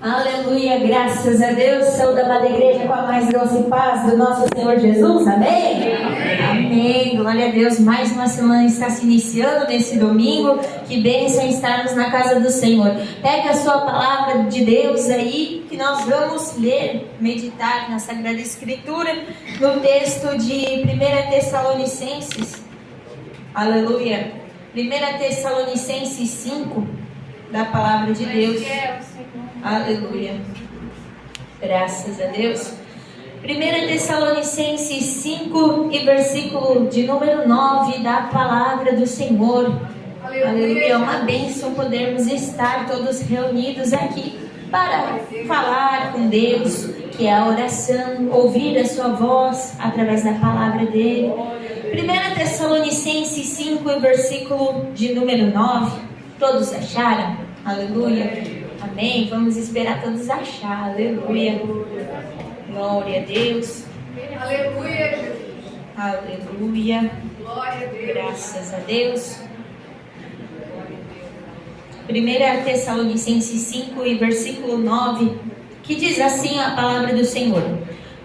Aleluia, graças a Deus. Saúde, amada igreja, com a mais doce paz do nosso Senhor Jesus, amém? Amém, glória a Deus. Mais uma semana está se iniciando nesse domingo. Que bênção estarmos na casa do Senhor. Pega a sua palavra de Deus aí, que nós vamos ler, meditar na Sagrada Escritura, no texto de 1 Tessalonicenses. Aleluia. 1 Tessalonicenses 5, da palavra de Deus. Aleluia. Graças a Deus. 1 Tessalonicenses 5 e versículo de número 9 da palavra do Senhor. Aleluia. É uma bênção podermos estar todos reunidos aqui para falar com Deus, que é a oração, ouvir a sua voz através da palavra dele. 1 Tessalonicenses 5 e versículo de número 9. Todos acharam? Aleluia. Amém. Vamos esperar todos achar. Aleluia. Glória a Deus. Aleluia. Aleluia. Glória a Deus. Graças a Deus. 1 Tessalonicenses 5 e versículo 9, que diz assim a palavra do Senhor: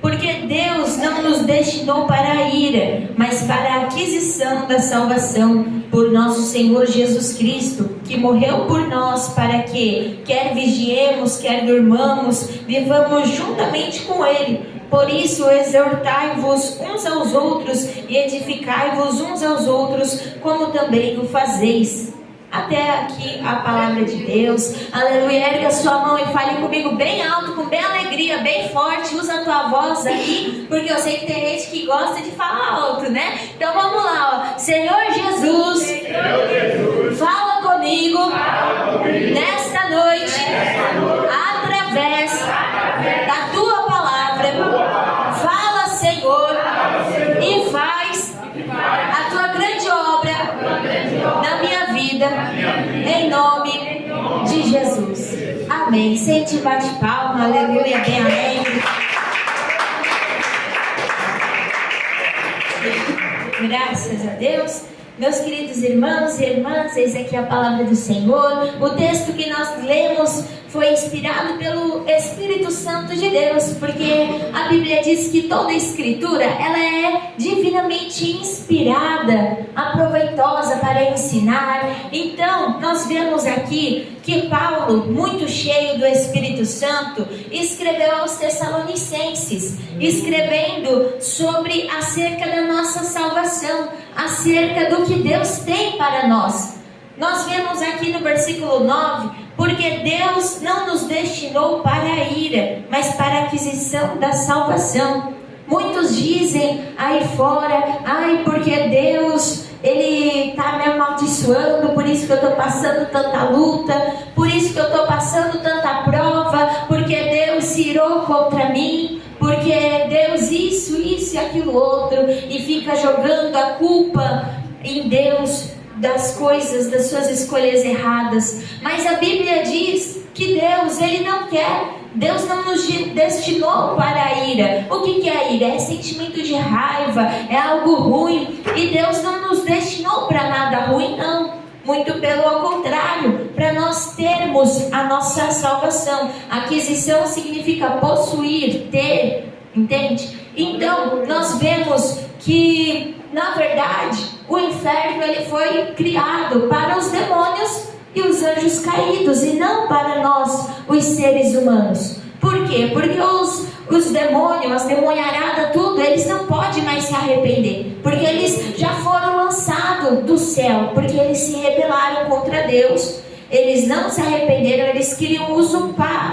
porque Deus não nos destinou para a ira, mas para a aquisição da salvação por nosso Senhor Jesus Cristo, que morreu por nós, para que, quer vigiemos, quer durmamos, vivamos juntamente com Ele. Por isso, exortai-vos uns aos outros e edificai-vos uns aos outros, como também o fazeis. Até aqui a palavra de Deus. Aleluia. Erga a sua mão e fale comigo bem alto, com bem alegria, bem forte. Usa a tua voz aí, porque eu sei que tem gente que gosta de falar alto, né? Então vamos lá, ó. Senhor Jesus, fala comigo, nesta noite, através da tua palavra. Fala, Senhor, e faz a tua grande obra na minha vida, em nome de Jesus. Amém. Sente, bate palma, aleluia, bem alegre. Graças a Deus. Meus queridos irmãos e irmãs, eis aqui a palavra do Senhor. O texto que nós lemos foi inspirado pelo Espírito Santo de Deus, porque a Bíblia diz que toda a Escritura, ela é divinamente inspirada, aproveitosa para ensinar. Então, nós vemos aqui que Paulo, muito cheio do Espírito Santo, escreveu aos Tessalonicenses, escrevendo sobre acerca da nossa salvação, acerca do que Deus tem para nós. Nós vemos aqui no versículo 9, porque Deus não nos destinou para a ira, mas para a aquisição da salvação. Muitos dizem aí fora, porque Deus, Ele está me amaldiçoando, por isso que eu estou passando tanta luta, por isso que eu estou passando tanta prova, porque Deus se irou contra mim, porque Deus isso e aquilo outro, e fica jogando a culpa em Deus das coisas, das suas escolhas erradas. Mas a Bíblia diz que Deus, Ele não quer, Deus não nos destinou para a ira. O que é a ira? É sentimento de raiva, é algo ruim, e Deus não nos destinou para nada ruim, não. Muito pelo contrário, para nós termos a nossa salvação. Aquisição significa possuir, ter, entende? Então, nós vemos que, na verdade, o inferno ele foi criado para os demônios e os anjos caídos, e não para nós, os seres humanos. Por quê? Porque os demônios, as demoniaradas, tudo, eles não podem mais se arrepender, porque eles já foram lançados do céu, porque eles se rebelaram contra Deus. Eles não se arrependeram, eles queriam usurpar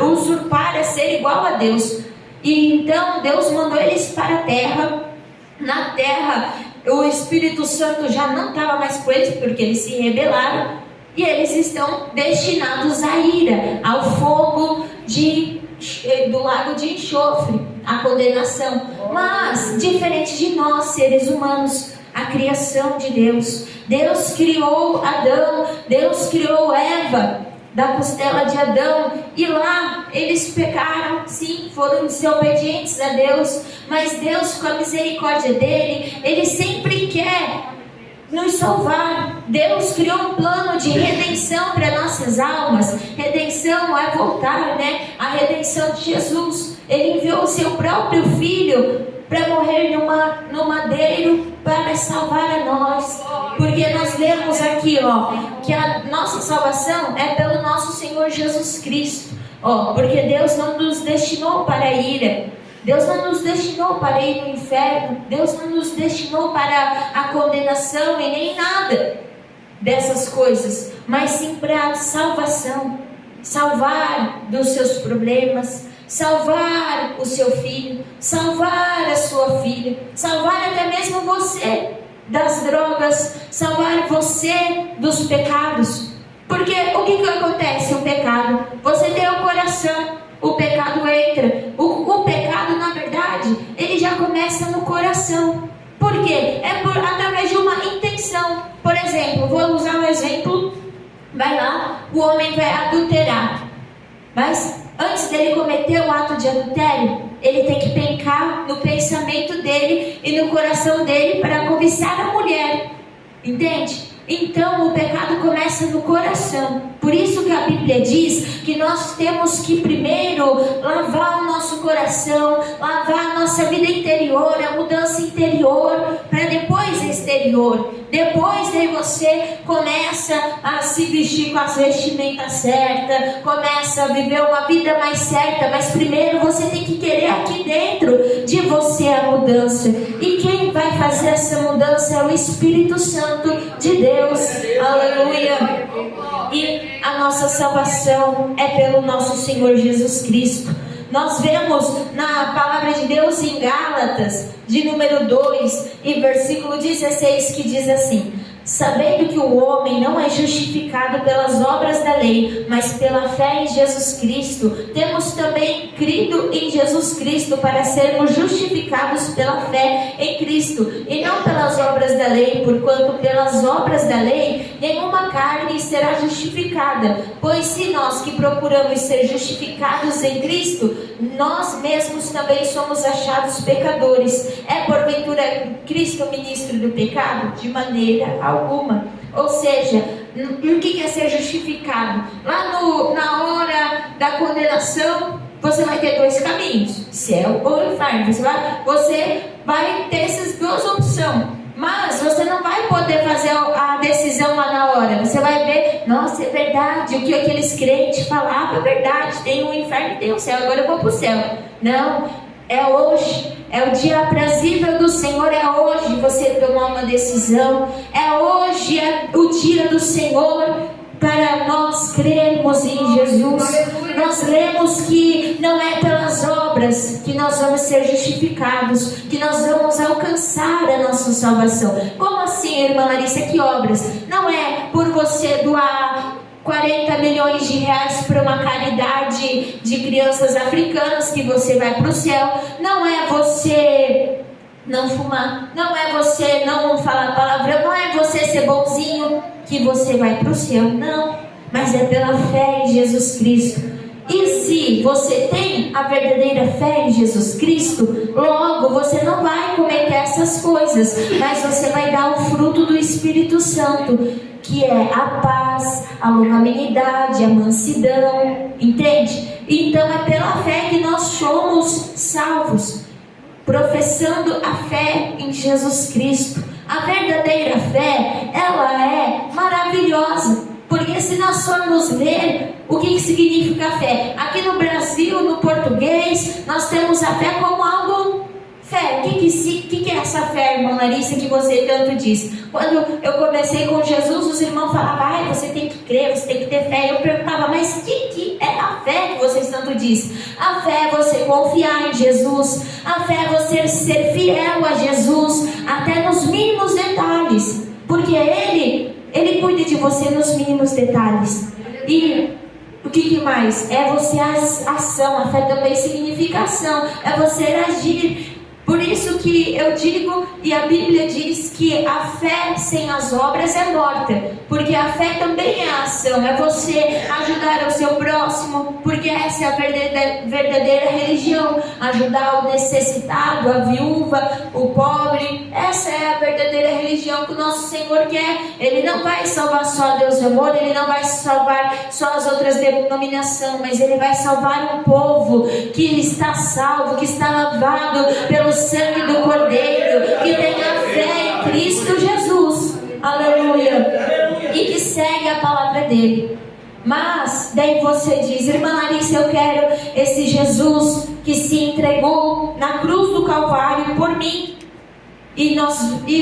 a ser igual a Deus. E então Deus mandou eles para a terra. Na terra, o Espírito Santo já não estava mais com eles, porque eles se rebelaram, e eles estão destinados à ira, ao fogo do lago de enxofre, à condenação. Mas, diferente de nós, seres humanos, a criação de Deus, Deus criou Adão, Deus criou Eva da costela de Adão, e lá eles pecaram, sim, foram desobedientes a Deus, mas Deus, com a misericórdia dele, ele sempre quer nos salvar. Deus criou um plano de redenção para nossas almas. Redenção é voltar, né? A redenção de Jesus. Ele enviou o seu próprio Filho para morrer no madeiro para salvar a nós. Porque nós lemos aqui, que a nossa salvação é pelo nosso Senhor Jesus Cristo. Porque Deus não nos destinou para a ira. Deus não nos destinou para ir no inferno. Deus não nos destinou para a condenação e nem nada dessas coisas, mas sim para a salvação. Salvar dos seus problemas, salvar o seu filho, salvar a sua filha, salvar até mesmo você das drogas, salvar você dos pecados. Porque o que acontece? O pecado, você tem o coração, o pecado entra. O pecado, na verdade, ele já começa no coração. Por quê? Através de uma intenção. Por exemplo, vou usar um exemplo. Vai lá, o homem vai adulterar. Mas antes dele cometer o ato de adultério, ele tem que pencar no pensamento dele e no coração dele para cobiçar a mulher. Entende? Então o pecado começa no coração. Por isso que a Bíblia diz que nós temos que primeiro lavar o nosso coração, lavar a nossa vida interior, a mudança interior, para depois exterior. Depois daí você começa a se vestir com as vestimentas certas, começa a viver uma vida mais certa, mas primeiro você tem que querer aqui dentro de você a mudança. E quem vai fazer essa mudança é o Espírito Santo de Deus. Aleluia. E a nossa salvação é pelo nosso Senhor Jesus Cristo. Nós vemos na palavra de Deus em Gálatas, de número 2, e versículo 16, que diz assim: sabendo que o homem não é justificado pelas obras da lei, mas pela fé em Jesus Cristo, temos também crido em Jesus Cristo para sermos justificados pela fé em Cristo, e não pelas obras da lei, porquanto pelas obras da lei nenhuma carne será justificada. Pois se nós que procuramos ser justificados em Cristo, nós mesmos também somos achados pecadores. É porventura Cristo ministro do pecado? De maneira alguma. Ou seja, o que é ser justificado? Lá na hora da condenação, você vai ter dois caminhos: céu ou inferno. Você vai ter essas duas opções. Mas você não vai poder fazer a decisão lá na hora. Você vai ver, nossa, é verdade, o que aqueles crentes falavam é verdade, tem um inferno e tem um céu, agora eu vou para o céu. Não, é hoje, é o dia aprazível do Senhor, é hoje você tomar uma decisão, é hoje o dia do Senhor para nós crermos em Jesus. Nós lemos que não é pelas obras que nós vamos ser justificados, que nós vamos alcançar a nossa salvação. Como assim, irmã Larissa? Que obras? Não é por você doar 40 milhões de reais para uma caridade de crianças africanas que você vai para o céu. Não é você não fumar, não é você não falar palavrão, não é você ser bonzinho que você vai para o céu. Não, mas é pela fé em Jesus Cristo. E se você tem a verdadeira fé em Jesus Cristo, logo você não vai cometer essas coisas, mas você vai dar o fruto do Espírito Santo, que é a paz, a longanimidade, a mansidão, entende? Então é pela fé que nós somos salvos, professando a fé em Jesus Cristo. A verdadeira fé, ela é maravilhosa. Porque se nós formos ler o que significa fé, aqui no Brasil, no português, nós temos a fé como algo fé. O que é essa fé, irmã Larissa, que você tanto diz? Quando eu comecei com Jesus, os irmãos falavam, você tem que crer, você tem que ter fé. Eu perguntava, mas o que é a fé que vocês tanto dizem? A fé é você confiar em Jesus, a fé é você ser fiel a Jesus, até nos mínimos detalhes, porque Ele cuida de você nos mínimos detalhes. E o que mais? É você a ação. A fé também significa ação. É você agir. Por isso que eu digo, e a Bíblia diz que a fé sem as obras é morta, porque a fé também é ação, é você ajudar o seu próximo, porque essa é a verdadeira religião, ajudar o necessitado, a viúva, o pobre. Essa é a verdadeira religião que o nosso Senhor quer. Ele não vai salvar só Deus de amor, Ele não vai salvar só as outras denominações, mas Ele vai salvar um povo que está salvo, que está lavado pelo sangue do Cordeiro, que tem a fé em Cristo Jesus, aleluia, e que segue a palavra dele. Mas daí você diz: irmã Larissa, eu quero esse Jesus que se entregou na cruz do Calvário por mim. E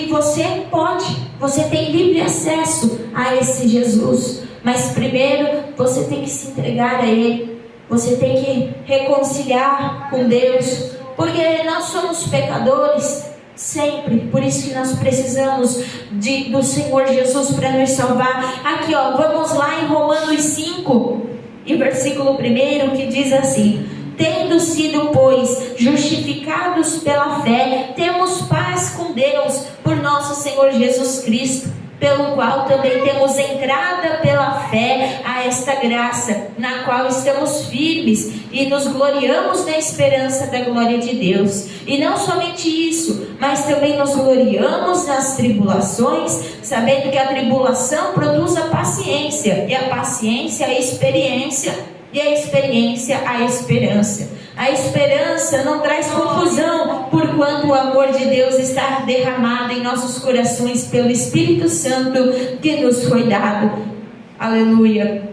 você tem livre acesso a esse Jesus, mas primeiro você tem que se entregar a Ele, você tem que reconciliar com Deus, porque nós somos pecadores sempre, por isso que nós precisamos do Senhor Jesus para nos salvar. Aqui vamos lá em Romanos 5, e versículo 1, que diz assim: tendo sido, pois, justificados pela fé, temos paz com Deus por nosso Senhor Jesus Cristo, pelo qual também temos entrada pela fé a esta graça, na qual estamos firmes e nos gloriamos na esperança da glória de Deus. E não somente isso, mas também nos gloriamos nas tribulações, sabendo que a tribulação produz a paciência, e a paciência a experiência, e a experiência a esperança. A esperança não traz confusão, porquanto o amor de Deus está derramado em nossos corações pelo Espírito Santo que nos foi dado. Aleluia.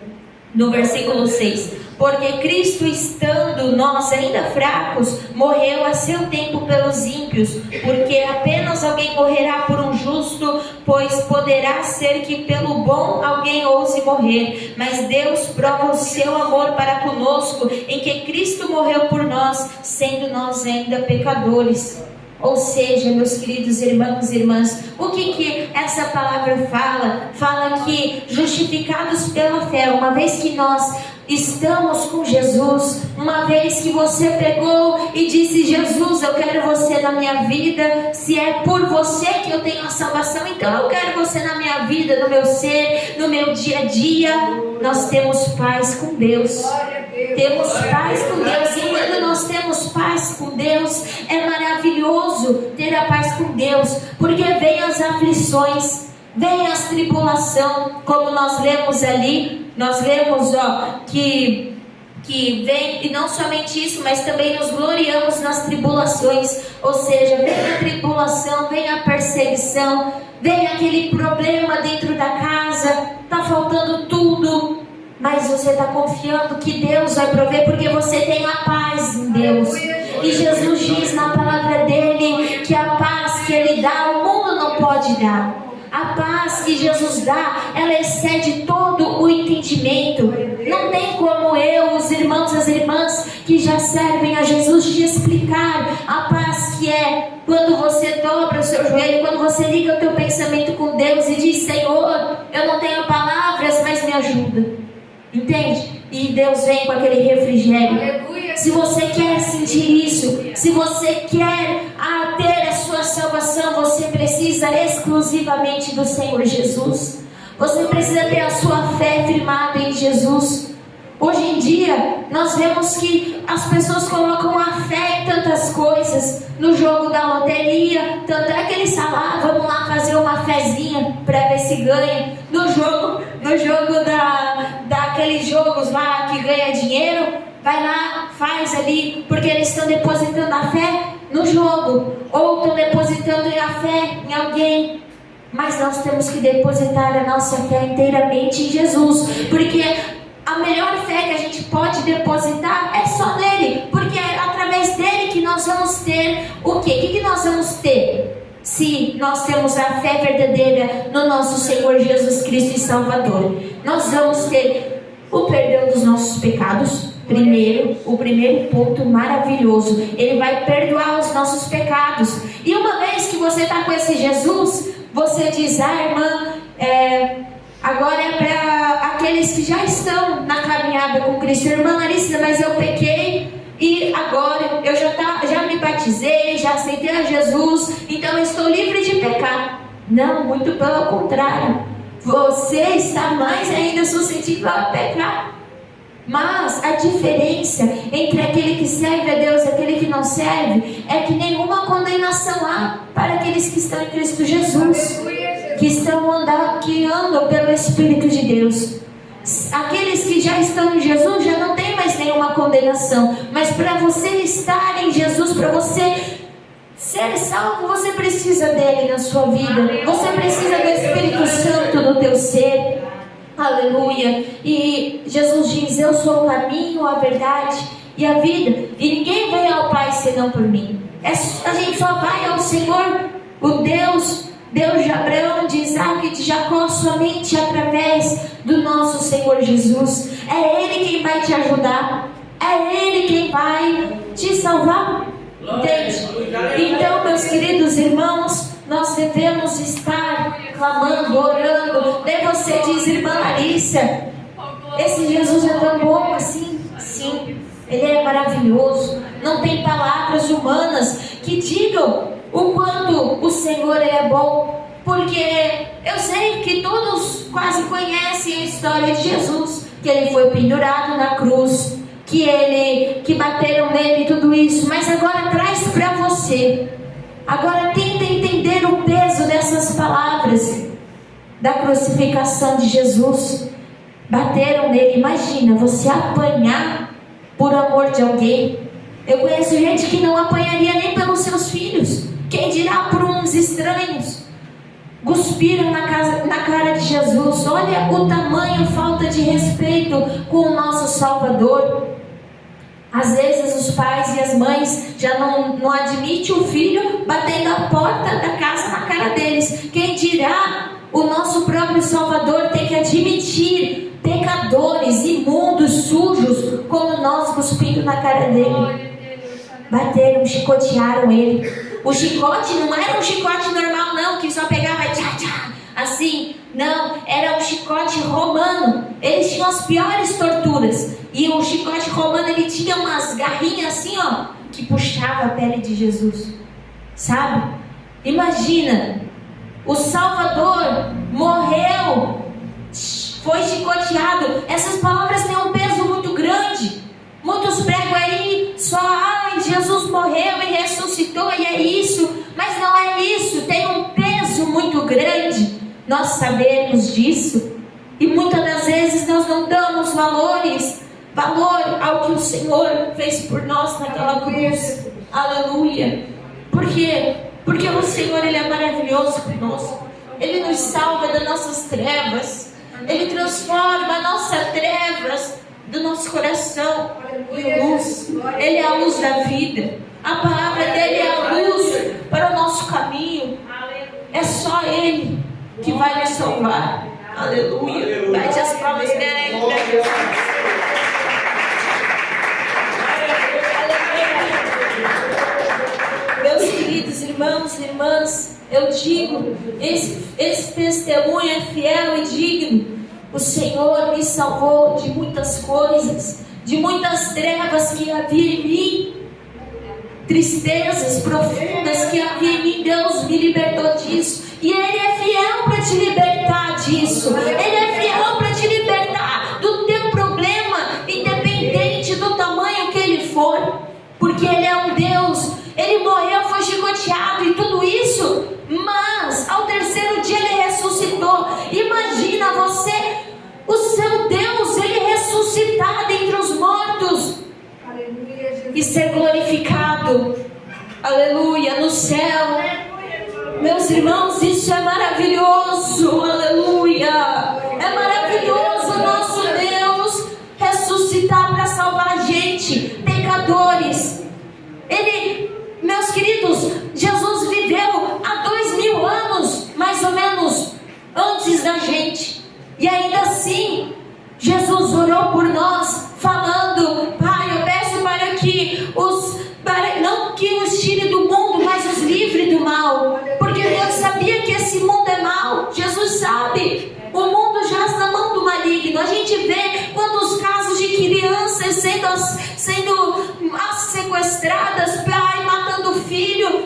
No versículo 6: porque Cristo, estando nós ainda fracos, morreu a seu tempo pelos ímpios, porque apenas alguém morrerá por um justo, pois poderá ser que pelo bom alguém ouse morrer. Mas Deus prova o seu amor para conosco, em que Cristo morreu por nós, sendo nós ainda pecadores. Ou seja, meus queridos irmãos e irmãs, o que essa palavra fala? Fala que justificados pela fé, uma vez que nós estamos com Jesus, uma vez que você pegou e disse: Jesus, eu quero você na minha vida, se é por você que eu tenho a salvação, então eu quero você na minha vida, no meu ser, no meu dia a dia. Nós temos paz com Deus, temos paz com Deus, e quando nós temos paz com Deus, é maravilhoso ter a paz com Deus, porque vem as aflições, vem as tribulações, como nós lemos ali. Nós lemos que vem, e não somente isso, mas também nos gloriamos nas tribulações. Ou seja, vem a tribulação, vem a perseguição, vem aquele problema dentro da casa, está faltando tudo, mas você está confiando que Deus vai prover, porque você tem a paz em Deus. E Jesus diz na palavra dele que a paz que Ele dá, o mundo não pode dar. A paz que Jesus dá, ela excede todo o entendimento. Não tem como eu, os irmãos e as irmãs que já servem a Jesus, te explicar a paz que é quando você dobra o seu joelho, quando você liga o teu pensamento com Deus e diz: Senhor, eu não tenho palavras, mas me ajuda. Entende? E Deus vem com aquele refrigério. Aleluia. Se você quer sentir isso, se você quer ter a sua salvação, você precisa exclusivamente do Senhor Jesus. Você precisa ter a sua fé firmada em Jesus. Hoje em dia, nós vemos que as pessoas colocam a fé em tantas coisas. No jogo da loteria, tanto é que eles falam: vamos lá fazer uma fezinha para ver se ganha. No jogo daqueles jogos lá que ganha dinheiro, vai lá, faz ali, porque eles estão depositando a fé no jogo, ou estão depositando a fé em alguém. Mas nós temos que depositar a nossa fé inteiramente em Jesus, porque a melhor fé que a gente pode depositar é só nele, porque é através dele que nós vamos ter o quê? O que nós vamos ter? Se nós temos a fé verdadeira no nosso Senhor Jesus Cristo e Salvador, nós vamos ter o perdão dos nossos pecados. O primeiro ponto maravilhoso, Ele vai perdoar os nossos pecados. E uma vez que você está com esse Jesus, você diz: irmã, agora é para aqueles que já estão na caminhada com Cristo. Irmã Larissa, mas eu pequei, e agora eu já me batizei, já aceitei a Jesus, então eu estou livre de pecar. Não, muito pelo contrário. Você está mais ainda suscetível a pecar. Mas a diferença entre aquele que serve a Deus e aquele que não serve é que nenhuma condenação há para aqueles que estão em Cristo Jesus, que andam pelo Espírito de Deus. Aqueles que já estão em Jesus já não tem mais nenhuma condenação. Mas para você estar em Jesus, para você ser salvo, você precisa dele na sua vida. Você precisa do Espírito Santo no teu ser. Aleluia. E Jesus diz: eu sou o caminho, a verdade e a vida, e ninguém vem ao Pai senão por mim. A gente só vai ao Senhor, o Deus de Abraão, de Isaac e de Jacó, somente através do nosso Senhor Jesus. É Ele quem vai te ajudar, é Ele quem vai te salvar. Entende? Então, meus queridos irmãos, nós devemos estar clamando, orando. Daí você diz: irmã Larissa, esse Jesus é tão bom assim? Sim, Ele é maravilhoso. Não tem palavras humanas que digam o quanto o Senhor é bom, porque eu sei que todos quase conhecem a história de Jesus, que Ele foi pendurado na cruz, que bateram nele e tudo isso. Mas agora traz para você. Agora tenta entender o peso dessas palavras da crucificação de Jesus. Bateram nele. Imagina você apanhar por amor de alguém. Eu conheço gente que não apanharia nem pelos seus filhos, quem dirá por uns estranhos. Cuspiram na cara de Jesus. Olha o tamanho, falta de respeito com o nosso Salvador. Às vezes os pais e as mães já não admitem o filho batendo a porta da casa na cara deles. Quem dirá o nosso próprio Salvador ter que admitir pecadores, imundos, sujos, como nós, cuspindo na cara dele. Bateram, chicotearam ele. O chicote não era um chicote normal não, que só pegava e tchá, tchá, assim. Não, era um chicote romano. Eles tinham as piores torturas. E o chicote romano, ele tinha umas garrinhas assim, ó, que puxava a pele de Jesus. Sabe? Imagina, o Salvador morreu, foi chicoteado. Essas palavras têm um peso muito grande. Muitos pregam aí só: ai, Jesus morreu e ressuscitou e é isso. Mas não é isso, tem um peso muito grande. Nós sabemos disso. E muitas das vezes nós não damos valor ao que o Senhor fez por nós naquela cruz. Aleluia. Por quê? Porque o Senhor, Ele é maravilhoso conosco. Ele nos salva das nossas trevas. Ele transforma nossas trevas do nosso coração em luz. Ele é a luz da vida. A palavra dele é a luz para o nosso caminho. É só Ele que vai nos salvar. Aleluia. Bate as palmas bem. Meus queridos irmãos e irmãs, eu digo, esse testemunho é fiel e digno. O Senhor me salvou de muitas coisas, de muitas trevas que havia em mim, tristezas profundas que havia em mim. Deus me libertou disso, e Ele é fiel para te libertar disso. Ele é fiel para te libertar do teu problema, independente do tamanho que ele for, porque Ele é um Deus. Ele morreu, foi chicoteado e tudo isso, mas ao terceiro dia Ele ressuscitou. Imagina você, o seu Deus, Ele ressuscitar dentre os mortos e ser glorificado, aleluia, no céu. Meus irmãos, isso é maravilhoso, aleluia. É maravilhoso o nosso Deus ressuscitar para salvar a gente, pecadores. Meus queridos, Jesus viveu há 2000 anos, mais ou menos, antes da gente. E ainda assim, Jesus orou por nós, falando: Pai, eu peço para que não que os tire do mundo, mas os livre do mal. Porque Deus sabia que esse mundo é mau. Jesus sabe. O mundo jaz na mão do maligno. A gente vê quantos casos de crianças sendo sequestradas, pai matando o filho,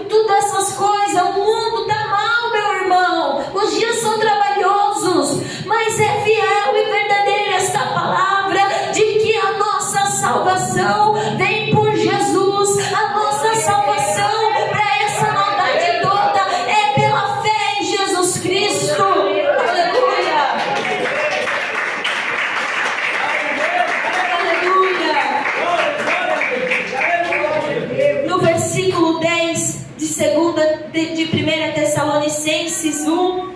de 1 Tessalonicenses 1, 1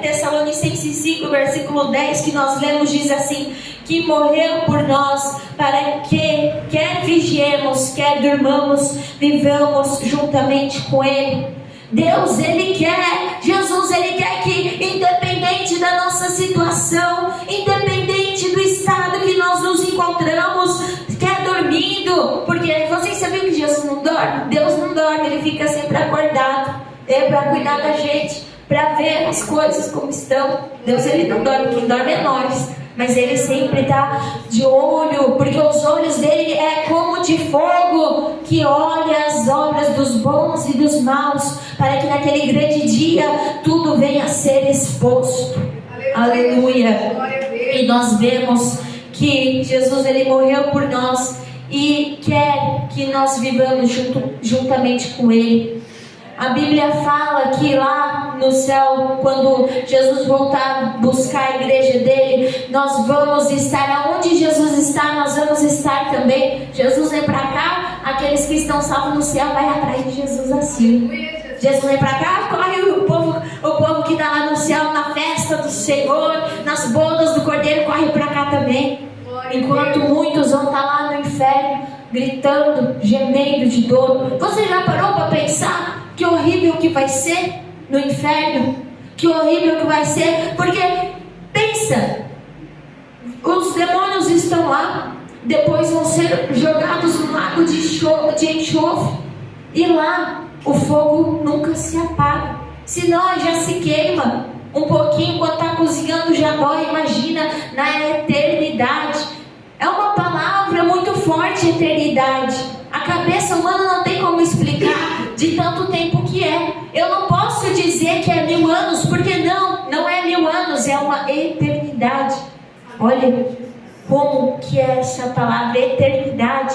Tessalonicenses 5, versículo 10, que nós lemos, diz assim: que morreu por nós, para que, quer vigiemos, quer durmamos, vivamos juntamente com Ele. Deus, Ele quer, Jesus, Ele quer que, independente da nossa situação, independente do estado que nós nos encontramos, quer dormindo, porque vocês sabiam que Jesus não dorme? Deus não dorme, Ele fica sempre acordado, para cuidar da gente, para ver as coisas como estão. Deus, Ele não dorme, quem dorme é nós, mas Ele sempre está de olho, porque os olhos dele é como de fogo, que olha as obras dos bons e dos maus, para que naquele grande dia tudo venha a ser exposto. Aleluia. E nós vemos que Jesus, Ele morreu por nós e quer que nós vivamos juntamente com Ele. A Bíblia fala que lá no céu, quando Jesus voltar a buscar a igreja dele, nós vamos estar aonde Jesus está, nós vamos estar também. Jesus vem para cá, aqueles que estão salvos no céu vai atrás de Jesus assim. Jesus vem para cá, corre o povo que está lá no céu, na festa do Senhor, nas bodas do Cordeiro, corre para cá também. Enquanto muitos vão estar lá no inferno, gritando, gemendo de dor. Você já parou para pensar que horrível que vai ser no inferno? Que horrível que vai ser? Porque, pensa, os demônios estão lá, depois vão ser jogados no lago de enxofre, e lá o fogo nunca se apaga, senão já se queima um pouquinho quando está cozinhando, já dói. Imagina na eternidade. É uma palavra muito forte, eternidade. A cabeça humana não tem como explicar de tanto tempo que é. Eu não posso dizer que é 1000 anos, porque não é 1000 anos, é uma eternidade. Olha como que é essa palavra, eternidade.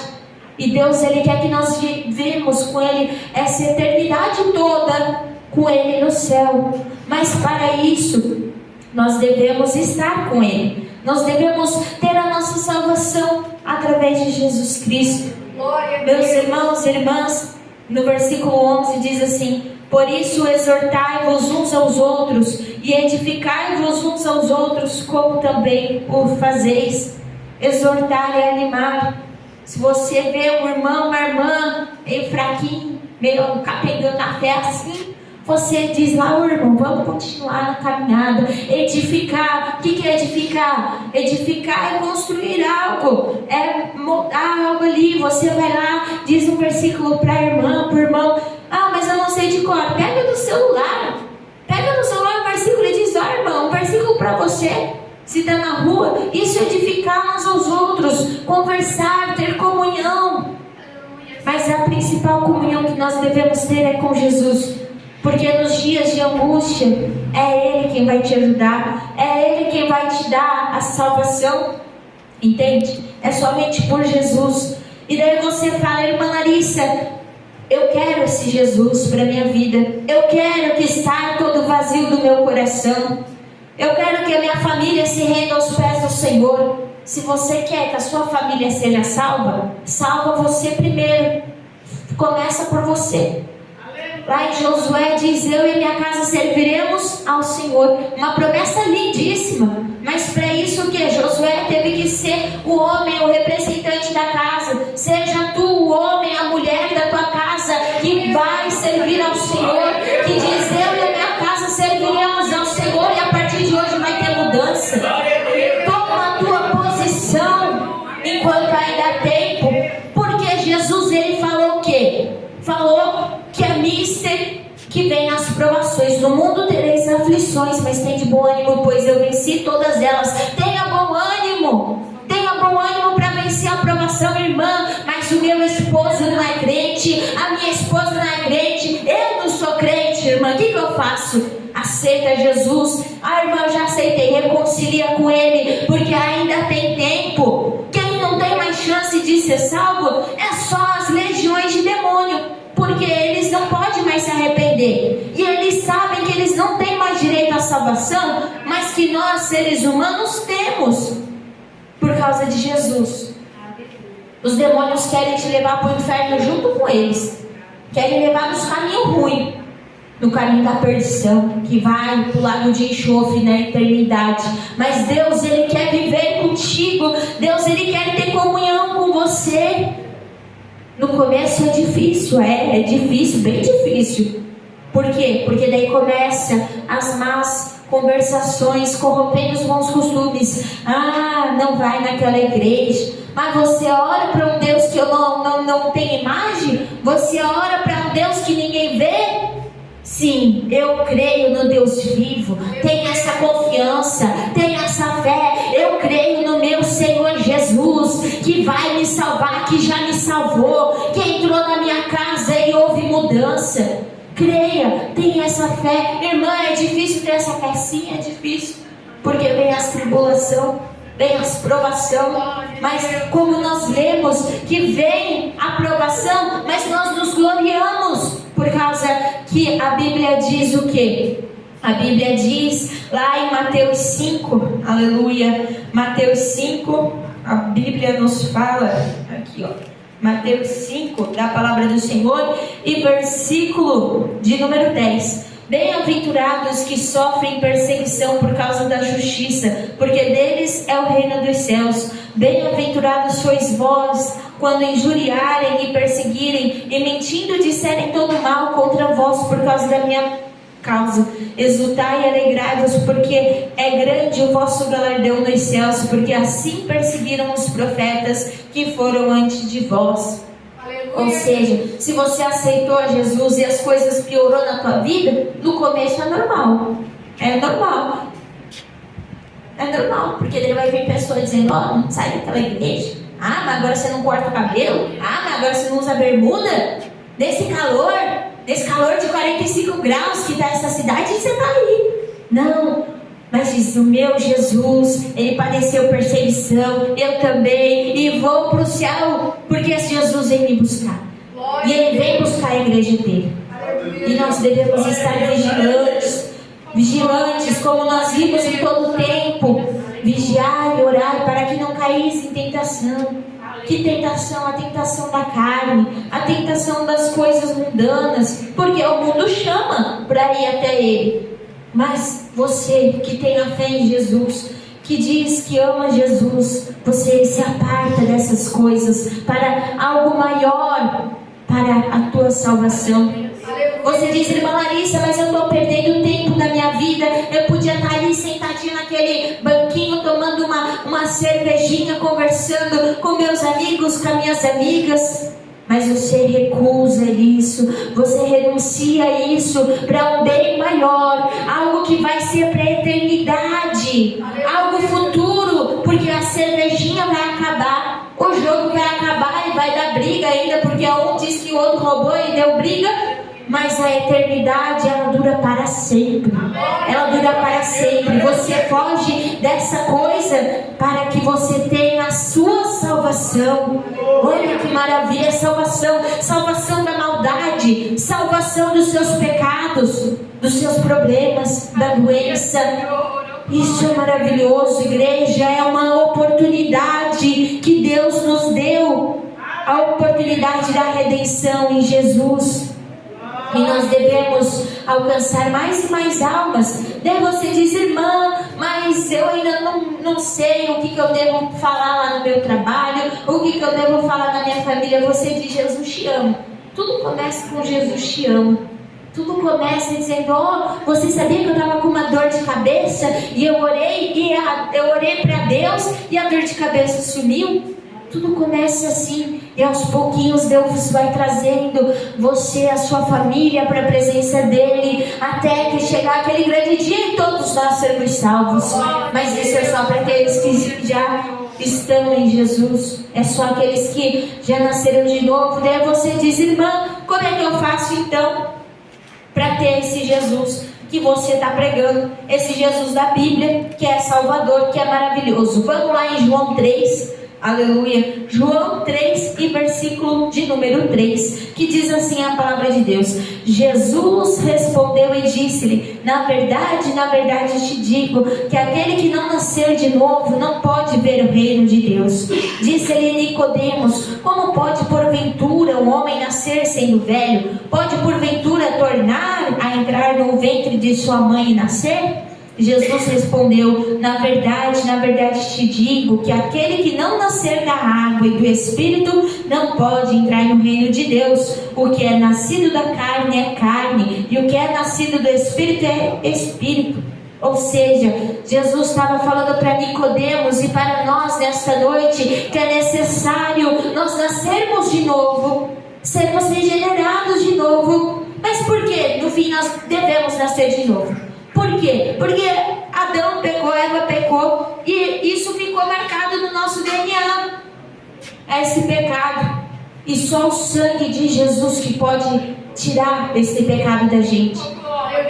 E Deus, Ele quer que nós vivemos com Ele essa eternidade toda, com Ele no céu. Mas para isso, nós devemos estar com Ele. Nós devemos ter a nossa salvação através de Jesus Cristo. Meus irmãos e irmãs, no versículo 11 diz assim: por isso exortai-vos uns aos outros e edificai-vos uns aos outros, como também o fazeis. Exortar é animar. Se você vê um irmão, uma irmã meio fraquinho, meio capengando na fé assim, você diz lá: ô irmão, vamos continuar na caminhada. Edificar. O que é edificar? Edificar é construir algo, é moldar algo ali. Você vai lá, diz um versículo para a irmã, para o irmão: ah, mas eu não sei de cor. Pega no celular o versículo e diz: ó irmão, um versículo para você. Se está na rua, isso é edificar uns aos outros, conversar, ter comunhão. Mas a principal comunhão que nós devemos ter é com Jesus. Porque nos dias de angústia, é Ele quem vai te ajudar, é Ele quem vai te dar a salvação, entende? É somente por Jesus. E daí você fala: irmã Larissa, eu quero esse Jesus para minha vida, eu quero que saia todo vazio do meu coração, eu quero que a minha família se renda aos pés do Senhor. Se você quer que a sua família seja salva, salva você primeiro, começa por você. Lá em Josué diz: eu e minha casa serviremos ao Senhor. Uma promessa lindíssima. Mas para isso o que? Josué teve que ser o homem, o representante da casa. Seja tu o homem, a mulher da tua casa, que vai servir ao Senhor, que diz: eu e a minha casa serviremos ao Senhor. E a partir de hoje vai ter mudança. Toma a tua posição enquanto ainda há tempo. Porque Jesus, Ele falou o quê? Falou que a mister, que vem as provações. No mundo tereis aflições, mas tem de bom ânimo, pois eu venci todas elas. Tenha bom ânimo para vencer a provação, irmã. Mas o meu esposo não é crente, a minha esposa não é crente, eu não sou crente, irmã. O que eu faço? Aceita Jesus. Ah, irmã, eu já aceitei. Reconcilia com Ele, porque ainda tem tempo. Quem não tem mais chance de ser salvo é só as legiões de demônio, porque eles não podem mais se arrepender, e eles sabem que eles não têm mais direito à salvação, mas que nós, seres humanos, temos, por causa de Jesus. Os demônios querem te levar para o inferno junto com eles, querem levar nos caminhos ruins, no caminho da perdição, que vai pro lago de enxofre na eternidade. Mas Deus, Ele quer viver contigo. Deus, Ele quer ter comunhão com você. No começo é difícil, é difícil, bem difícil. Por quê? Porque daí começa as más conversações, corrompendo os bons costumes. Ah, não vai naquela igreja. Mas você ora para um Deus que eu não tem imagem? Você ora para um Deus que ninguém vê? Sim, eu creio no Deus vivo. Tenha essa confiança, tenha essa fé. Eu creio no meu Senhor Jesus, que vai me salvar, que já me salvou, que entrou na minha casa e houve mudança. Creia, tenha essa fé. Irmã, é difícil ter essa fé? Sim, é difícil, porque vem as tribulação, vem as provação. Mas como nós lemos que vem a provação, mas nós nos gloriamos, por causa que a Bíblia diz o quê? A Bíblia diz lá em Mateus 5, aleluia, Mateus 5, a Bíblia nos fala, aqui ó, Mateus 5, da palavra do Senhor, e versículo de número 10. Bem-aventurados que sofrem perseguição por causa da justiça, porque deles é o reino dos céus. Bem-aventurados sois vós, quando injuriarem e perseguirem, e mentindo disserem todo mal contra vós por causa da minha causa. Exultai e alegrai-vos, porque é grande o vosso galardão nos céus, porque assim perseguiram os profetas que foram antes de vós. Ou seja, se você aceitou Jesus e as coisas piorou na tua vida, no começo é normal. É normal. É normal, porque ele vai vir pessoa dizendo, ó, não sai daquela igreja. Ah, mas agora você não corta o cabelo? Ah, mas agora você não usa bermuda? Nesse calor de 45 graus que dá essa cidade, você tá aí. Não, mas diz, o meu Jesus, ele padeceu perseguição, eu também, e vou para o céu, porque esse Jesus vem me buscar. E ele vem buscar a igreja dele. E nós devemos estar vigilantes, como nós vimos em todo o tempo. Vigiar e orar para que não caísse em tentação. Que tentação? A tentação da carne, a tentação das coisas mundanas, porque o mundo chama para ir até ele. Mas você que tem a fé em Jesus, que diz que ama Jesus, você se aparta dessas coisas para algo maior, para a tua salvação. Você diz, irmã Larissa, mas eu estou perdendo tempo da minha vida. Eu podia estar ali sentadinha naquele banquinho, tomando uma cervejinha, conversando com meus amigos, com as minhas amigas. Mas você recusa isso, você renuncia isso para um bem maior, algo que vai ser para a eternidade, algo futuro, porque a cervejinha vai acabar, o jogo vai acabar e vai dar briga ainda, porque um diz que o outro roubou e deu briga. Mas a eternidade, ela dura para sempre. Ela dura para sempre. Você foge dessa coisa para que você tenha a sua salvação. Olha que maravilha, salvação. Salvação da maldade. Salvação dos seus pecados, dos seus problemas, da doença. Isso é maravilhoso, igreja. É uma oportunidade que Deus nos deu. A oportunidade da redenção em Jesus. E nós devemos alcançar mais e mais almas. Daí você diz, irmã, mas eu ainda não sei o que eu devo falar lá no meu trabalho, o que eu devo falar na minha família. Você diz, Jesus te ama. Tudo começa com Jesus te ama. Tudo começa dizendo, você sabia que eu estava com uma dor de cabeça? E eu orei para Deus e a dor de cabeça sumiu? Tudo começa assim, e aos pouquinhos Deus vai trazendo você, a sua família, para a presença dele, até que chegar aquele grande dia e todos nós sermos salvos. Mas isso é só para aqueles que já estão em Jesus, é só aqueles que já nasceram de novo. Daí você diz, irmã, como é que eu faço então para ter esse Jesus que você está pregando, esse Jesus da Bíblia, que é Salvador, que é maravilhoso? Vamos lá em João 3. Aleluia, João 3 e versículo de número 3, que diz assim a palavra de Deus: Jesus respondeu e disse-lhe, na verdade te digo, que aquele que não nascer de novo não pode ver o reino de Deus. Disse-lhe Nicodemos, como pode porventura um um homem nascer sendo velho, pode porventura tornar a entrar no ventre de sua mãe e nascer? Jesus respondeu: na verdade te digo que aquele que não nascer da água e do Espírito não pode entrar no reino de Deus. O que é nascido da carne é carne, e o que é nascido do Espírito é Espírito. Ou seja, Jesus estava falando para Nicodemos e para nós nesta noite que é necessário nós nascermos de novo, sermos regenerados de novo. Mas por que no fim nós devemos nascer de novo? Por quê? Porque Adão pecou, Eva pecou, e isso ficou marcado no nosso DNA, esse pecado. E só o sangue de Jesus que pode tirar esse pecado da gente.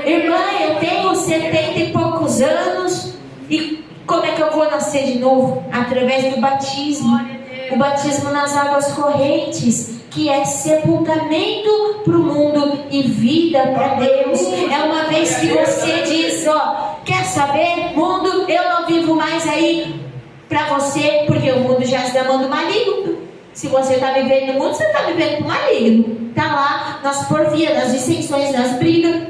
Irmã, eu tenho 70 e poucos anos, e como é que eu vou nascer de novo? Através do batismo. O batismo nas águas correntes, que é sepultamento para o mundo e vida para Deus. É uma vez que você diz: ó, quer saber, mundo, eu não vivo mais aí para você, porque o mundo já está amando maligno. Se você está vivendo no mundo, você está vivendo com maligno. Está lá nas porfias, nas dissensões, nas brigas.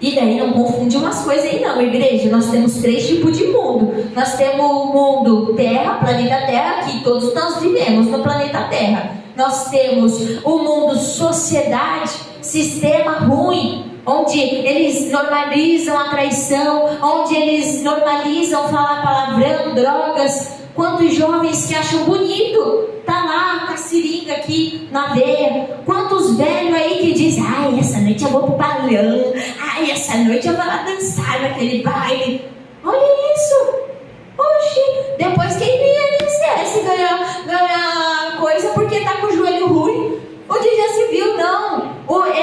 E daí não confunde umas coisas aí não, igreja. Nós temos 3 tipos de mundo. Nós temos o mundo Terra, planeta Terra, que todos nós vivemos no planeta Terra. Nós temos o mundo sociedade, sistema ruim, onde eles normalizam a traição, onde eles normalizam falar palavrão, drogas. Quantos jovens que acham bonito tá lá com a seringa aqui na veia? Quantos velhos aí que dizem: ai, essa noite eu vou pro balão, ai, essa noite eu vou lá dançar naquele baile. Olha isso! Oxi, depois quem vem ali no CS ganhar coisa porque tá com o joelho ruim, onde já se viu, não.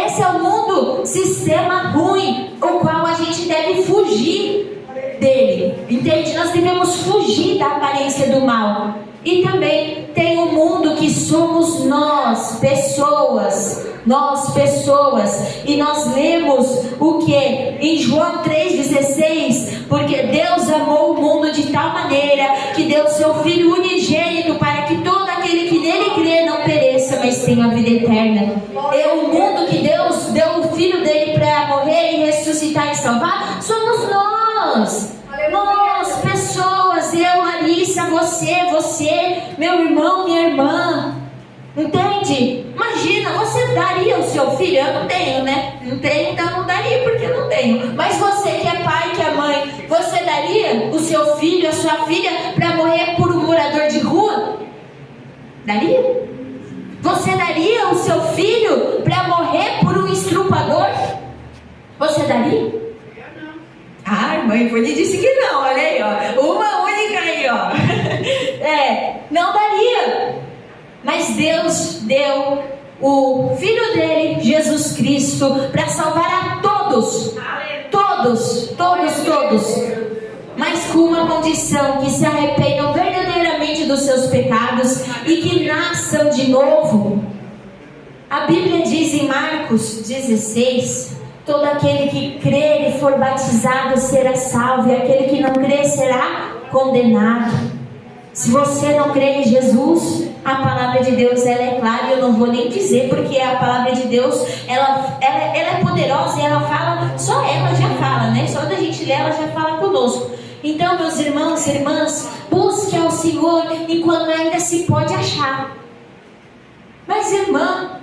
Esse é o mundo, sistema ruim, o qual a gente deve fugir dele, entende? Nós devemos fugir da aparência do mal. E também tem o mundo que somos nós, pessoas, e nós lemos o que? Em João 3,16, porque Deus amou o mundo de tal maneira que deu seu Filho unigênito para que todo aquele que nele crê não pereça, mas tenha a vida eterna. É o mundo que Deus deu o Filho dele para morrer e ressuscitar e salvar, somos nós. Nós, pessoas, eu, Larissa, você, meu irmão, minha irmã, entende? Imagina, você daria o seu filho? Eu não tenho, né? Não tenho, então não daria porque eu não tenho. Mas você que é pai, que é mãe, você daria o seu filho, a sua filha para morrer por um morador de rua? Daria? Você daria o seu filho para morrer por um estrupador? Você daria? Ah, mãe, ele disse que não, olha aí, ó. Uma única aí, ó. Não daria. Mas Deus deu o Filho dele, Jesus Cristo, para salvar a todos. Todos. Mas com uma condição: que se arrependam verdadeiramente dos seus pecados e que nasçam de novo. A Bíblia diz em Marcos 16... todo aquele que crer e for batizado será salvo, e aquele que não crer será condenado. Se você não crê em Jesus, a palavra de Deus ela é clara, e eu não vou nem dizer, porque a palavra de Deus ela é poderosa, e ela fala, só ela já fala, né? Só da gente ler ela já fala conosco. Então, meus irmãos e irmãs, busque ao Senhor enquanto ainda se pode achar. Mas, irmã,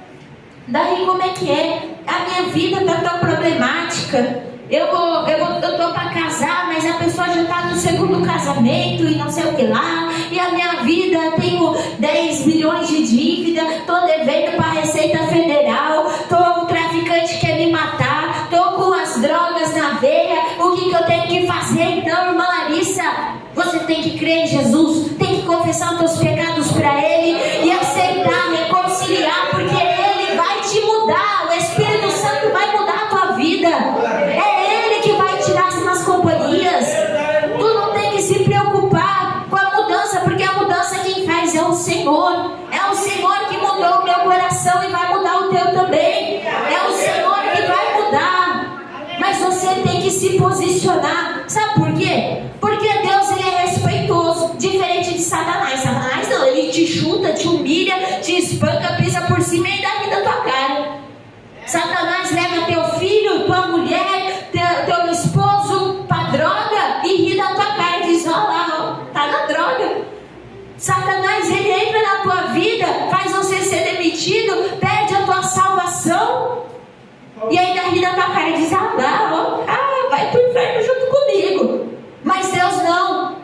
daí como é que é? A minha vida está tão problemática. Eu tô para casar, mas a pessoa já está no segundo casamento e não sei o que lá. E a minha vida, tenho 10 milhões de dívida, tô devendo para a Receita Federal, o traficante quer me matar, tô com as drogas na veia. O que eu tenho que fazer então, irmã Larissa? Você tem que crer em Jesus, tem que confessar os teus pecados para Ele e aceitar, reconciliar, porque Ele vai te mudar. O Espírito Santo vai mudar a tua vida. É Ele que vai tirar as más companhias. Tu não tem que se preocupar com a mudança, porque a mudança quem faz é o Senhor. É o Senhor que mudou o meu coração e vai mudar o teu também. É o Senhor que vai mudar. Mas você tem que se posicionar. Sabe por quê? Porque Deus ele é respeitoso, diferente de Satanás. Satanás não, ele te chuta, te humilha, te espanca, pisa por cima e Satanás leva teu filho, tua mulher, teu esposo pra droga e ri na tua cara e diz: ó lá, ó, tá na droga. Satanás, ele entra na tua vida, faz você ser demitido, perde a tua salvação e ainda ri na tua cara e diz: ah, não, ó, vai pro inferno junto comigo. Mas Deus não.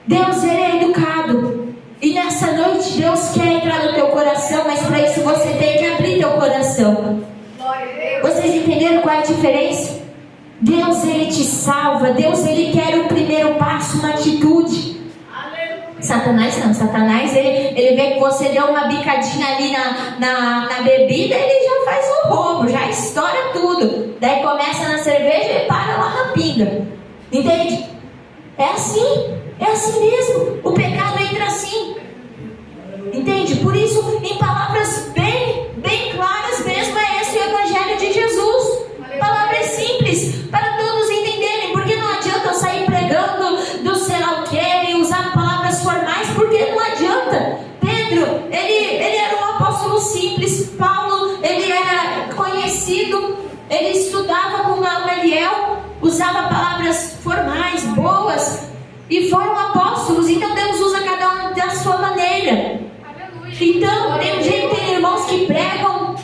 Deus, ele é educado. E nessa noite Deus quer entrar no teu coração, mas para isso você tem que abrir teu coração. Vocês entenderam qual é a diferença? Deus, ele te salva. Deus, ele quer o primeiro passo, uma atitude. Satanás não. Satanás, ele vê que você deu uma bicadinha ali na bebida, ele já faz um roubo, já estoura tudo. Daí começa na cerveja e para lá na pinga. Entende? É assim mesmo. O pecado entra assim. Entende? Por isso, em palavras bem claras mesmo, é esse o Evangelho de Jesus. Palavras simples, para todos entenderem. Porque não adianta eu sair pregando do sei lá o que e usar palavras formais, porque não adianta. Pedro, ele era um apóstolo simples. Paulo, ele era conhecido, ele estudava com Gamaliel, usava palavras formais, boas, e foram apóstolos. Então Deus usa cada um da sua maneira. Então, tem irmãos que pregam,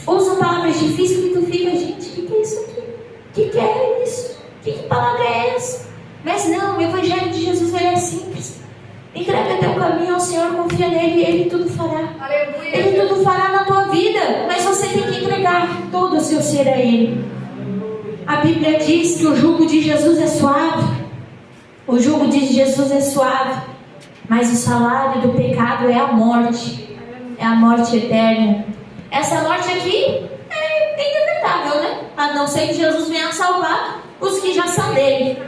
usam palavras difíceis e tu fica: gente, o que é isso aqui? O que é isso? Que palavra é essa? Mas não, o Evangelho de Jesus, ele é simples. Entrega teu caminho ao Senhor, confia nele e Ele tudo fará. Aleluia. Ele tudo fará na tua vida, mas você tem que entregar todo o seu ser a Ele. A Bíblia diz que o jugo de Jesus é suave. O jugo de Jesus é suave, mas o salário do pecado é a morte. É a morte eterna. Essa morte aqui é inevitável, né? A não ser que Jesus venha salvar os que já são dele.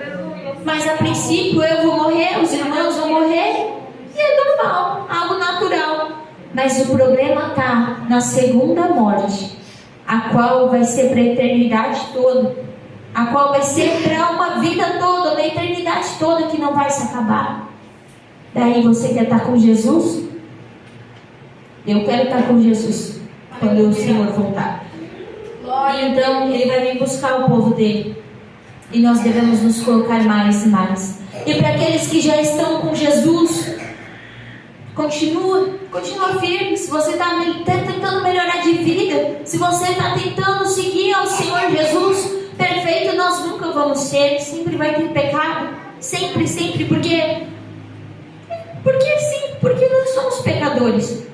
Mas a princípio eu vou morrer, os irmãos vão morrer, e é normal, algo natural. Mas o problema está na segunda morte, a qual vai ser para a eternidade toda, a qual vai ser para uma vida toda, uma eternidade toda que não vai se acabar. Daí você quer estar com Jesus? Eu quero estar com Jesus quando o Senhor voltar. E então Ele vai vir buscar o povo dele. E nós devemos nos colocar mais e mais. E para aqueles que já estão com Jesus, continua firme. Se você está tentando melhorar de vida, se você está tentando seguir ao Senhor Jesus, perfeito nós nunca vamos ser. Sempre vai ter pecado. Sempre, porque sim, porque nós somos pecadores.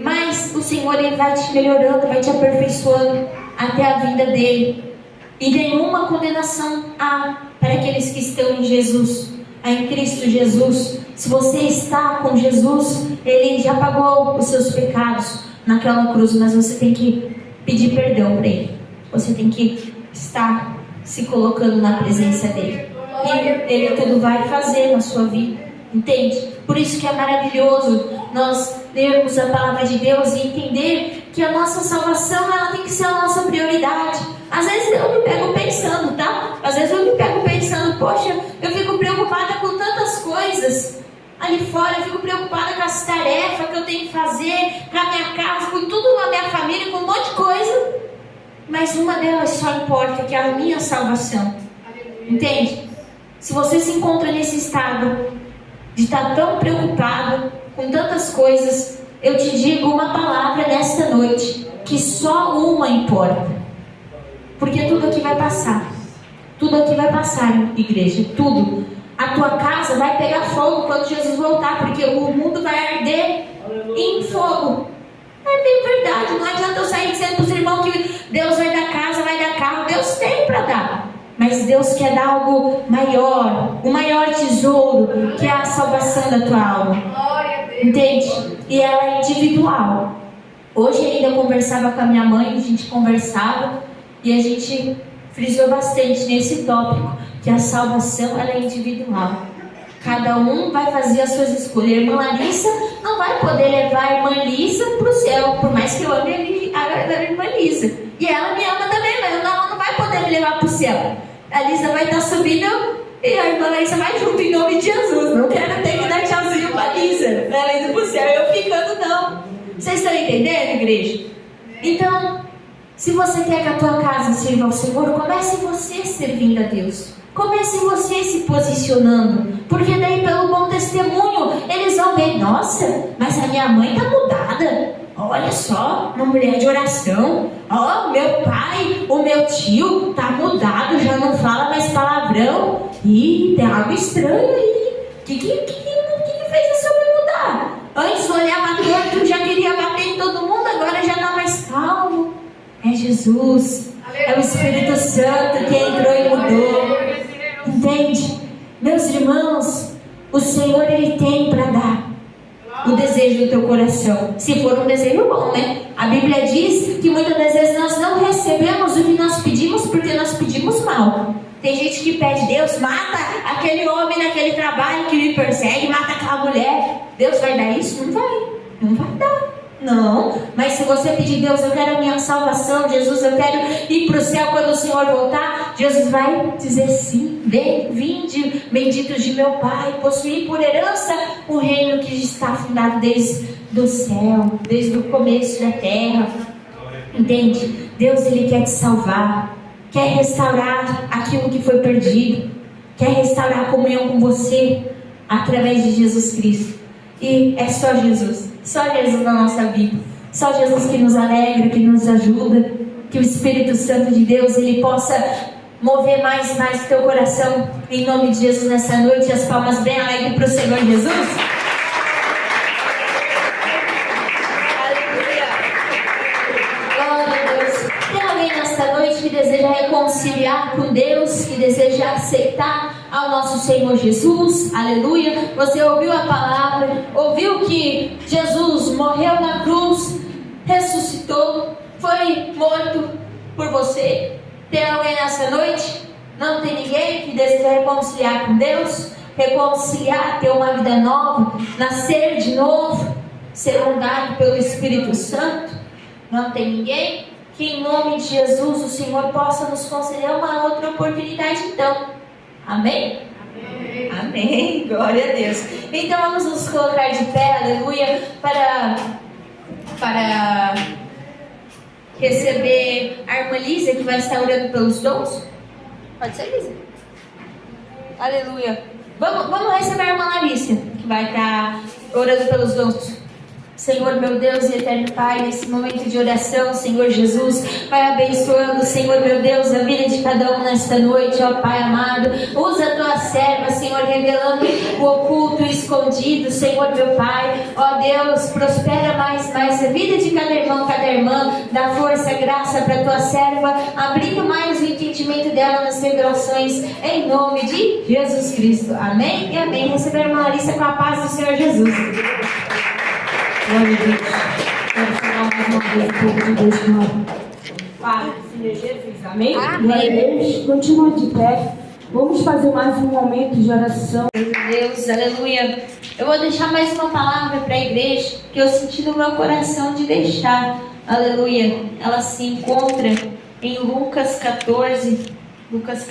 Mas o Senhor, Ele vai te melhorando, vai te aperfeiçoando até a vinda dEle. E nenhuma condenação há para aqueles que estão em Jesus, em Cristo Jesus. Se você está com Jesus, Ele já pagou os seus pecados naquela cruz, mas você tem que pedir perdão para Ele. Você tem que estar se colocando na presença dEle. E Ele tudo vai fazer na sua vida. Entende? Por isso que é maravilhoso nós lermos a palavra de Deus e entender que a nossa salvação, ela tem que ser a nossa prioridade. Às vezes eu me pego pensando, tá? Às vezes eu me pego pensando: poxa, eu fico preocupada com tantas coisas ali fora, eu fico preocupada com as tarefas que eu tenho que fazer, com a minha casa, com tudo na minha família, com um monte de coisa. Mas uma delas só importa, que é a minha salvação. Entende? Se você se encontra nesse estado de estar tão preocupado com tantas coisas, eu te digo uma palavra nesta noite, que só uma importa. Porque tudo aqui vai passar. Tudo aqui vai passar, igreja. Tudo. A tua casa vai pegar fogo quando Jesus voltar, porque o mundo vai arder em fogo. É bem verdade. Não adianta eu sair dizendo para os irmãos que Deus vai dar casa, vai dar carro. Deus tem para dar. Mas Deus quer dar algo maior, o maior tesouro, que é a salvação da tua alma. Entende? E ela é individual. Hoje ainda eu conversava com a minha mãe, a gente conversava e a gente frisou bastante nesse tópico, que a salvação, ela é individual. Cada um vai fazer as suas escolhas. A irmã Larissa não vai poder levar a irmã Lisa para o céu, por mais que eu ame a irmã Lisa. E ela me ama também, mas ela não vai poder me levar para o céu. A Lisa vai estar subindo e a irmã Larissa vai junto, em nome de Jesus. Não quero ter que dar tchauzinho para a Lisa, ela indo para o céu e eu ficando, não. Você Vocês estão entendendo, igreja? Então, se você quer que a tua casa sirva ao Senhor, comece você servindo a Deus. Comece você se posicionando. Porque daí, pelo bom testemunho, eles vão ver: nossa, mas a minha mãe está mudada. Olha só, uma mulher de oração. Ó, meu pai, o meu tio está mudado, já não fala mais palavrão. Ih, tem algo estranho aí. O que fez esse homem mudar? Antes olhava torto, já queria bater em todo mundo, agora já está mais calmo. É Jesus, é o Espírito Santo que entrou e mudou. Entende? Meus irmãos, o Senhor, Ele tem para dar o desejo do teu coração, se for um desejo bom, né? A Bíblia diz que muitas das vezes nós não recebemos o que nós pedimos porque nós pedimos mal. Tem gente que pede: Deus, mata aquele homem naquele trabalho que me persegue, mata aquela mulher. Deus vai dar isso? Não vai dar. Não, mas se você pedir: Deus, eu quero a minha salvação, Jesus, eu quero ir para o céu quando o Senhor voltar, Jesus vai dizer sim. Vinde, benditos de meu Pai, possuir por herança o reino que está fundado desde o céu, desde o começo da terra. Entende? Deus, Ele quer te salvar, quer restaurar aquilo que foi perdido, quer restaurar a comunhão com você através de Jesus Cristo. E é só Jesus na nossa vida, só Jesus que nos alegra, que nos ajuda. Que o Espírito Santo de Deus, Ele possa mover mais o teu coração, em nome de Jesus, nessa noite. As palmas bem alegres para o Senhor Jesus. Aleluia. Glória a Deus. Tem alguém nessa noite que deseja reconciliar com Deus, que deseja aceitar ao nosso Senhor Jesus? Aleluia. Você ouviu a palavra, ouviu que Jesus morreu na cruz, ressuscitou, foi morto por você. Tem alguém nessa noite? Não tem ninguém que deseja reconciliar com Deus? Reconciliar, ter uma vida nova, nascer de novo, ser ondado pelo Espírito Santo? Não tem ninguém? Que em nome de Jesus o Senhor possa nos conceder uma outra oportunidade, então. Amém? Amém. Amém. Glória a Deus. Então vamos nos colocar de pé, aleluia, para receber a irmã Lísia, que vai estar orando pelos dons. Pode ser, Lísia? Aleluia. Vamos receber a irmã Larissa, que vai estar orando pelos dons. Senhor, meu Deus e eterno Pai, nesse momento de oração, Senhor Jesus, vai abençoando, Senhor, meu Deus, a vida de cada um nesta noite, ó Pai amado. Usa a tua serva, Senhor, revelando o oculto, o escondido, Senhor, meu Pai. Ó Deus, prospera mais a vida de cada irmão, cada irmã. Dá força, graça para a tua serva, abrindo mais o entendimento dela nas revelações, em nome de Jesus Cristo. Amém e amém. Receber a irmã Larissa com a paz do Senhor Jesus. Glória a Deus. Quero falar mais uma vez o povo de Deus com a Pai, Filho Jesus. Amém? Glória a Deus. Continua de pé. Vamos fazer mais um momento de oração. Meu Deus, aleluia. Eu vou deixar mais uma palavra para a igreja que eu senti no meu coração de deixar. Aleluia. Ela se encontra em Lucas 14. Lucas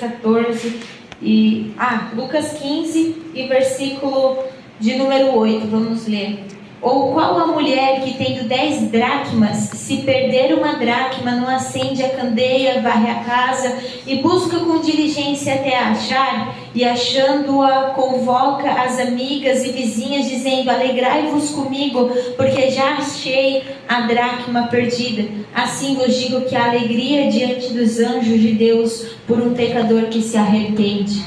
15 e versículo de número 8. Vamos ler. Ou qual a mulher que tendo 10 dracmas, se perder uma dracma, não acende a candeia, varre a casa e busca com diligência até a achar, e achando-a convoca as amigas e vizinhas, dizendo: alegrai-vos comigo, porque já achei a dracma perdida. Assim vos digo que há alegria diante dos anjos de Deus por um pecador que se arrepende.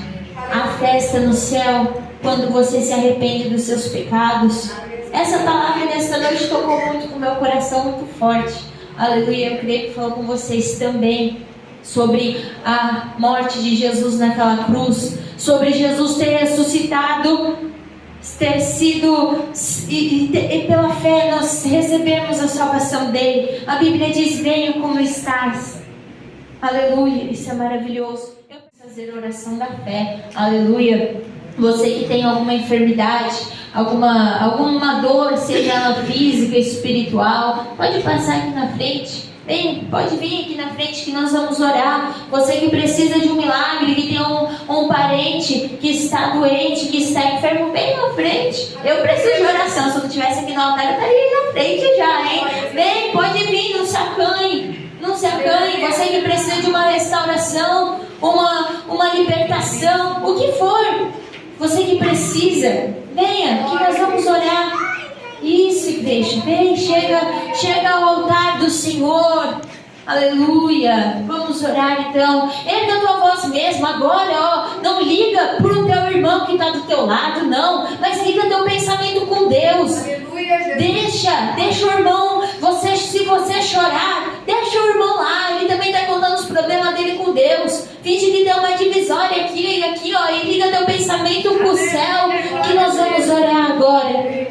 Há festa no céu quando você se arrepende dos seus pecados. Essa palavra nessa noite tocou muito com o meu coração, muito forte. Aleluia. Eu creio que falou com vocês também sobre a morte de Jesus naquela cruz, sobre Jesus ter ressuscitado, ter sido, e pela fé nós recebemos a salvação dele. A Bíblia diz: venha como estás. Aleluia. Isso é maravilhoso. Eu preciso fazer a oração da fé. Aleluia. Você que tem alguma enfermidade, alguma dor, seja ela física, espiritual, pode passar aqui na frente. Bem, pode vir aqui na frente que nós vamos orar. Você que precisa de um milagre, que tem um parente que está doente, que está enfermo, bem na frente. Eu preciso de oração. Se eu não estivesse aqui no altar, eu estaria aí na frente já, hein? se acanhe, você que precisa de uma restauração, uma libertação, o que for, você que precisa, venha, que nós vamos orar. Isso, igreja, vem, chega ao altar do Senhor. Aleluia, vamos orar então. Erga a tua voz mesmo agora, ó. Não liga pro teu irmão que está do teu lado, não, mas liga teu pensamento com Deus. Aleluia, Jesus. Deixa o irmão, se você chorar, deixa o irmão lá, ele também está contando os problemas dele com Deus. Finge que tem uma divisória aqui e aqui, ó, e liga teu pensamento com o céu, que nós vamos orar agora.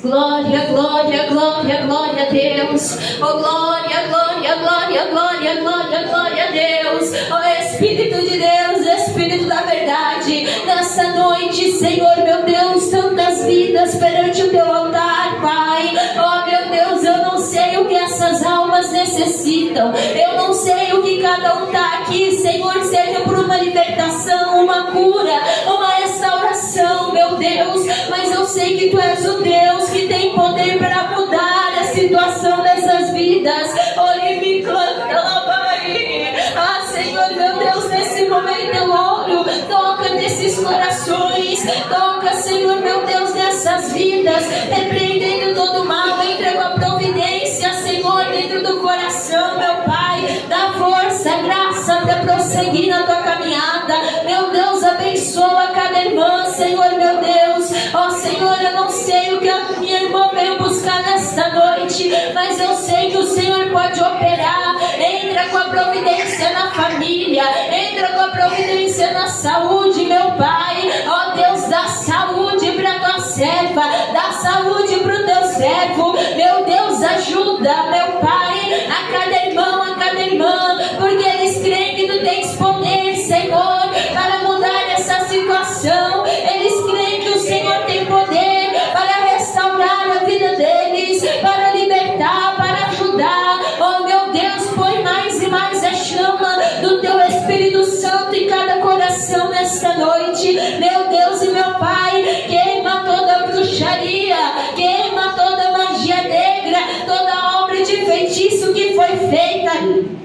Glória, glória, glória, glória a Deus. Oh, glória, glória, glória, glória, glória, glória a Deus. Oh, Espírito de Deus, Espírito da verdade, nessa noite, Senhor, meu Deus, tantas vidas perante o teu altar, Pai. Oh, meu Deus, eu não sei o que essas almas necessitam. Eu não sei o que cada um está aqui, Senhor, seja por uma libertação, uma cura, uma restauração, meu Deus. Mas eu sei que Tu és o Deus que tem poder para mudar a situação dessas vidas. Olhe, me canta, lá vai. Ah, Senhor, meu Deus, nesse momento eu oro. Toca nesses corações. Toca, Senhor, meu Deus, nessas vidas. Repreendendo todo mal. Entra com a providência, Senhor, dentro do coração, meu Pai. Dá força, graça para prosseguir na Tua caminhada. Meu Deus, abençoa cada irmã, Senhor, meu Deus. Ó, Senhor, eu não sei o que a minha irmã veio buscar nesta noite, mas eu sei que o Senhor pode operar. Entra com a providência na família, entra com a providência na saúde, meu Pai. Ó Deus, dá saúde para Tua serva, dá saúde para o Teu servo. Meu Deus, ajuda, meu Pai, a cada irmão, a cada irmã, porque eles creem que Tu tens poder, Senhor, para mudar essa situação. Eles creem que o Senhor tem poder para restaurar a vida deles, para libertar, para ajudar. Oh, meu Deus, põe mais e mais a chama do Teu Espírito Santo em cada coração nesta noite. Meu Deus e meu Pai, queima toda bruxaria, queima toda magia negra, toda obra de feitiço que foi feita.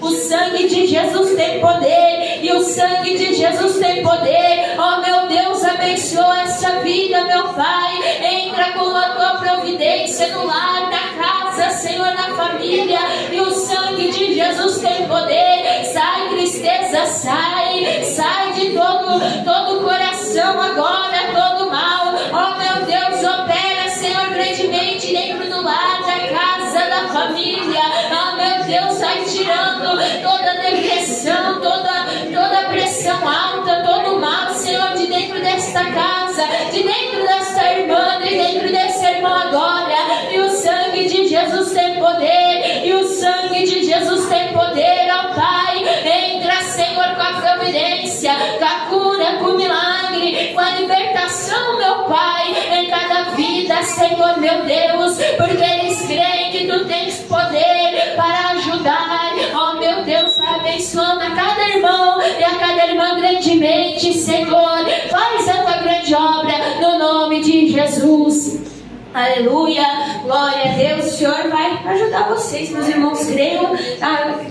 O sangue de Jesus tem poder, e o sangue de Jesus tem poder. Oh, meu Deus, abençoa essa vida, meu Pai. Entra com a Tua providência no lar, na casa, Senhor, na família. E o sangue de Jesus tem poder. Sai tristeza, sai de todo coração agora, todo mal. Oh, meu Deus, opera, Senhor, grandemente dentro do lar, da casa, da família. Oh, meu Deus, sai tirando toda depressão, toda pressão alta, todo mal, Senhor, de dentro desta casa, de dentro desta irmã, de dentro desse irmão agora. E o sangue de Jesus tem poder, e o sangue de Jesus tem poder, ó Pai. Entra, Senhor, com a providência, com a cura, com o milagre, com a libertação, meu Pai, em cada vida, Senhor, meu Deus, porque eles creem que Tu tens poder para ajudar. Ó, meu Deus, vai abençoando a cada irmão e a cada irmã grandemente, Senhor. Faz a Tua grande obra no nome de Jesus. Aleluia, glória a Deus. O Senhor vai ajudar vocês, meus irmãos.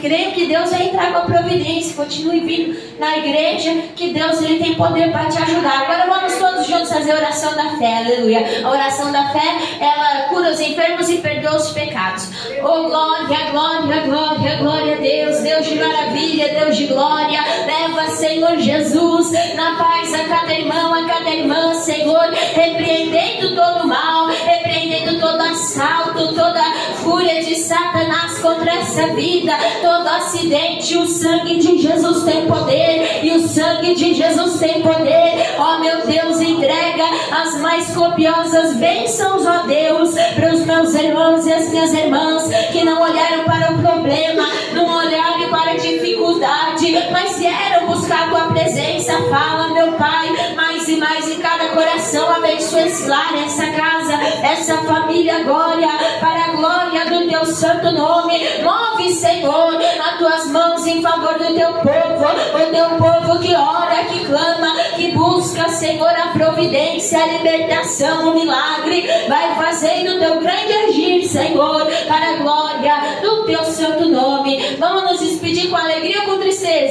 Creio que Deus vai entrar com a providência. Continue vindo na igreja, que Deus ele tem poder para te ajudar. Agora vamos todos juntos fazer a oração da fé. Aleluia. A oração da fé, ela cura os enfermos e perdoa os pecados. Oh, glória, glória, glória, glória a Deus. Deus de maravilha, Deus de glória. Leva, Senhor Jesus, na paz a cada irmão, a cada irmã, Senhor, repreendendo todo mal, repreendendo todo assalto, toda fúria de Satanás contra essa vida, todo acidente. O sangue de Jesus tem poder, e o sangue de Jesus tem poder. Ó, meu Deus, entrega as mais copiosas bênçãos, ó Deus, para os meus irmãos e as minhas irmãs que não olharam para o problema, não olharam para a dificuldade, mas vieram buscar a Tua presença. Fala, meu Pai, mais e mais em cada coração. Abençoa esse lar, essa casa, essa família agora, para a glória do Teu santo nome. Move, Senhor, as Tuas mãos em favor do Teu povo, o Teu povo que ora, que clama, que busca, Senhor, a providência, a libertação, o milagre. Vai fazendo o Teu grande agir, Senhor, para a glória do Teu santo nome.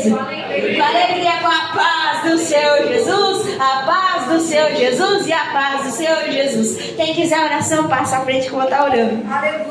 isso? Com alegria, com a paz do Senhor Jesus, a paz do Senhor Jesus e a paz do Senhor Jesus. Quem quiser oração, passa à frente que eu vou estar orando. Aleluia.